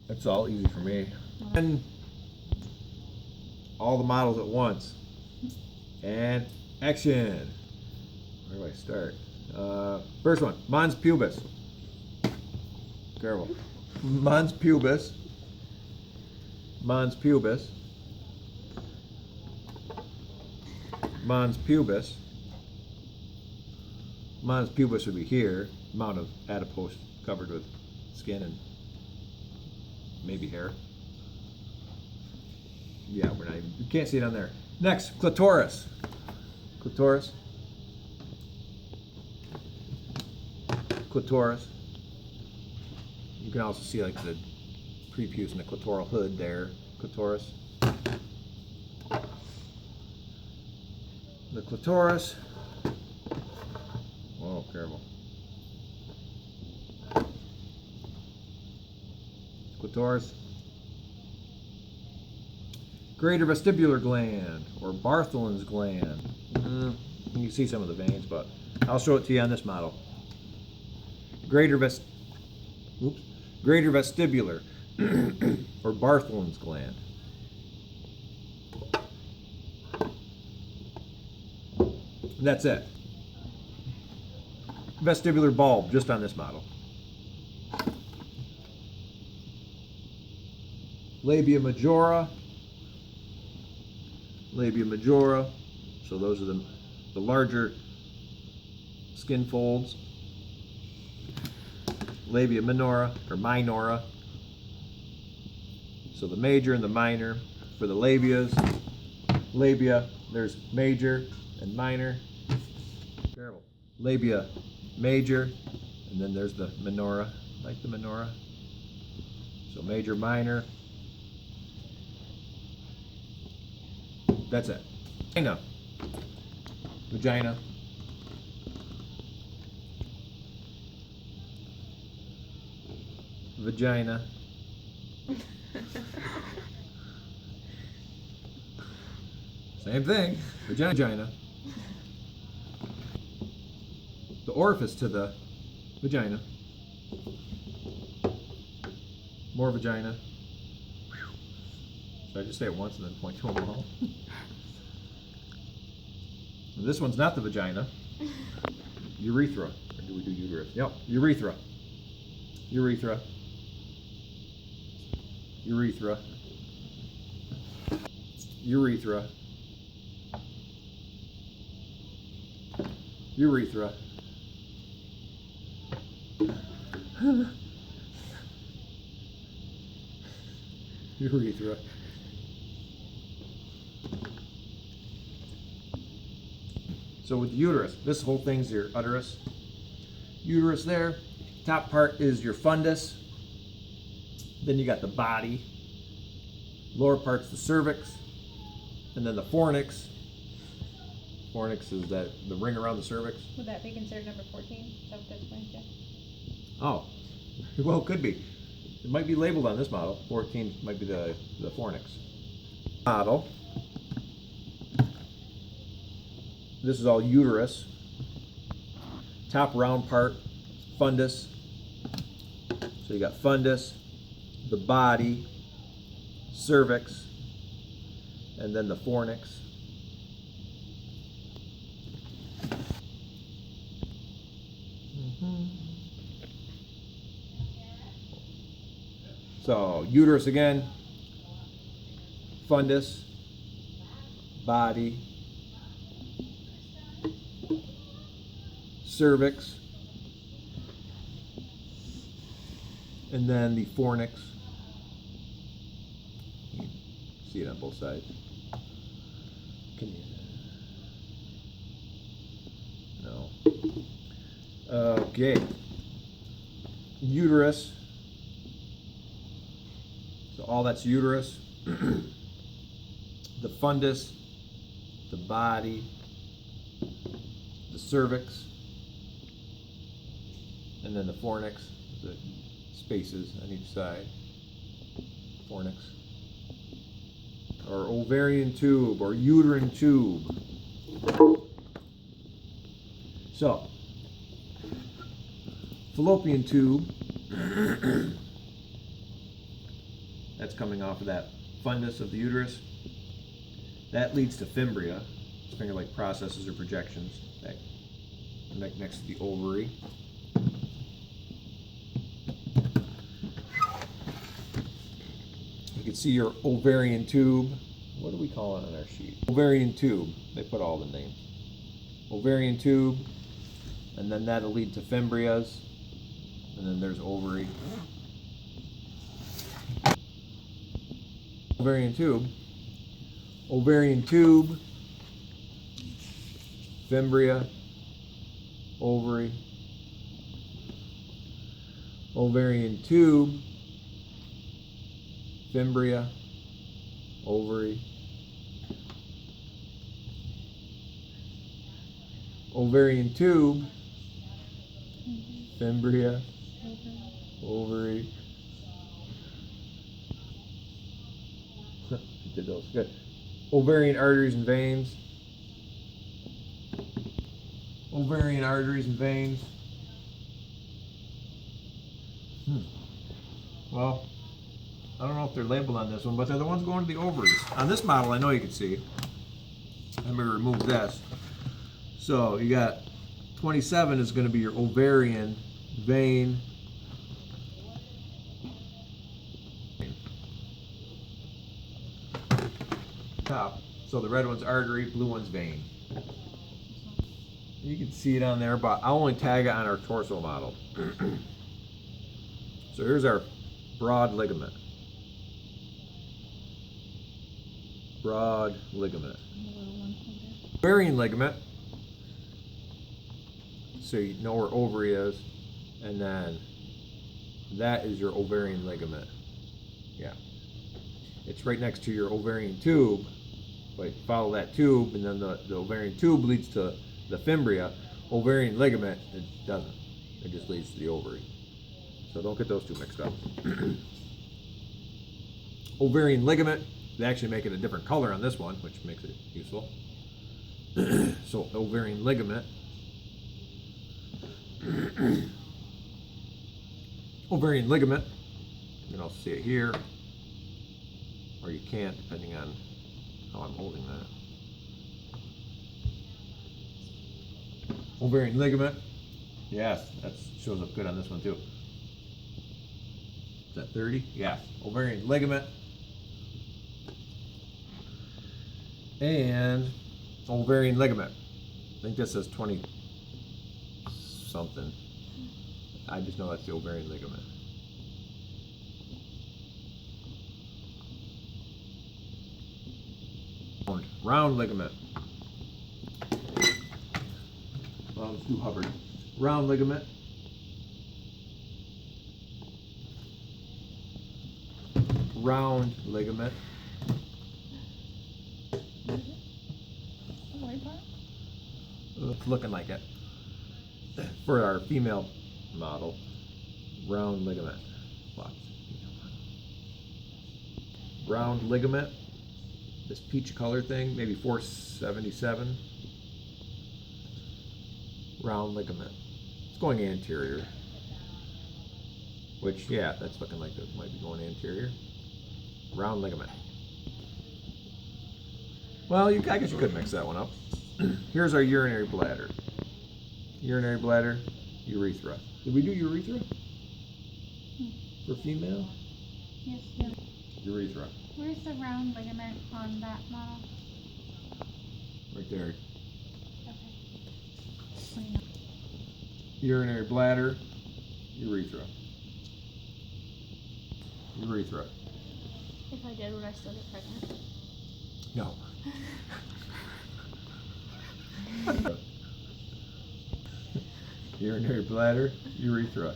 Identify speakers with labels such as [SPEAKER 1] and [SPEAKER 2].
[SPEAKER 1] That's all easy for me. And all the models at once. And action. Where do I start? First one, Mons pubis. Careful. Mons pubis. Mons pubis. Mons pubis. Mons pubis would be here. Amount of adipose covered with skin and maybe hair. Yeah, we're not even, you can't see it on there. Next, clitoris. Clitoris. Clitoris. You can also see like the prepuce and the clitoral hood there. Clitoris. The clitoris. Whoa, careful. Clitoris. Greater vestibular gland, or Bartholin's gland. You can see some of the veins, but I'll show it to you on this model. Greater vestibular, or Bartholin's gland. That's it. Vestibular bulb, just on this model. Labia majora. Labia majora. So those are the larger skin folds. Labia minora, or minora. So the major and the minor. For the labias, labia, there's major and minor. Careful. Labia major, and then there's the minora, like the minora. So major, minor. That's it. Vagina. Vagina. Vagina. Same thing. Vagina. The orifice to the vagina. More vagina. Should I just say it once and then point to them all? This one's not the vagina. Urethra. Or do we do uterus? Yep. Urethra. Urethra. Urethra. Urethra. Urethra. Urethra. So with uterus, this whole thing's your uterus. Uterus there. Top part is your fundus. Then you got the body. Lower part's the cervix. And then the fornix. Fornix is that the ring around the cervix.
[SPEAKER 2] Would that be considered number 14? Is that what that's going to?
[SPEAKER 1] Oh, well, it could be. It might be labeled on this model. 14 might be the fornix. Model. This is all uterus. Top round part, fundus. So you got fundus, the body, cervix, and then the fornix. So uterus again, fundus, body, cervix, and then the fornix. You can see it on both sides. Can you? No. Okay. Uterus. So all that's uterus. The fundus, the body, the cervix, and then the fornix, the spaces on each side. Fornix. Or ovarian tube, or uterine tube. So, fallopian tube. That's coming off of that fundus of the uterus. That leads to fimbria, finger-like processes or projections that next to the ovary. You can see your ovarian tube. What do we call it on our sheet? Ovarian tube. They put all the names. Ovarian tube, and then that'll lead to fimbrias, and then there's ovary. Ovarian tube, fimbria, ovary, ovarian tube, fimbria, ovary, ovarian tube, fimbria, ovary. Did those good. Ovarian arteries and veins. Ovarian arteries and veins. Well, I don't know if they're labeled on this one, but they're the ones going to the ovaries. On this model, I know you can see. Let me remove this. So you got 27 is going to be your ovarian vein. Top. So the red one's artery, blue one's vein. You can see it on there, but I'll only tag it on our torso model. So here's our broad ligament. Broad ligament. Ovarian ligament. So you know where ovary is, and then that is your ovarian ligament. Yeah. It's right next to your ovarian tube, but follow that tube, and then the ovarian tube leads to the fimbria. Ovarian ligament, it doesn't. It just leads to the ovary. So don't get those two mixed up. Ovarian ligament, they actually make it a different color on this one, which makes it useful. So ovarian ligament. Ovarian ligament, you can also see it here, or you can't, depending on how I'm holding that. Ovarian ligament, yes, that shows up good on this one too. Is that 30? Yeah. Ovarian ligament. And ovarian ligament. I think this says 20 something. I just know that's the ovarian ligament. Round ligament. Well, let's do Hubbard. Round ligament. Round ligament. It's looking like it. For our female model, round ligament. Round ligament. This peach color thing, maybe 477. Round ligament. It's going anterior. Which, yeah, that's looking like it might be going anterior. Round ligament. Well, I guess you could mix that one up. Here's our urinary bladder. Urinary bladder, urethra. Did we do urethra? For female?
[SPEAKER 2] Yes, yeah.
[SPEAKER 1] Urethra.
[SPEAKER 2] Where's the round ligament on that model?
[SPEAKER 1] Right there.
[SPEAKER 2] Okay.
[SPEAKER 1] Urinary bladder, urethra. Urethra.
[SPEAKER 2] If I did, would I still get pregnant?
[SPEAKER 1] No. Urinary bladder, urethra.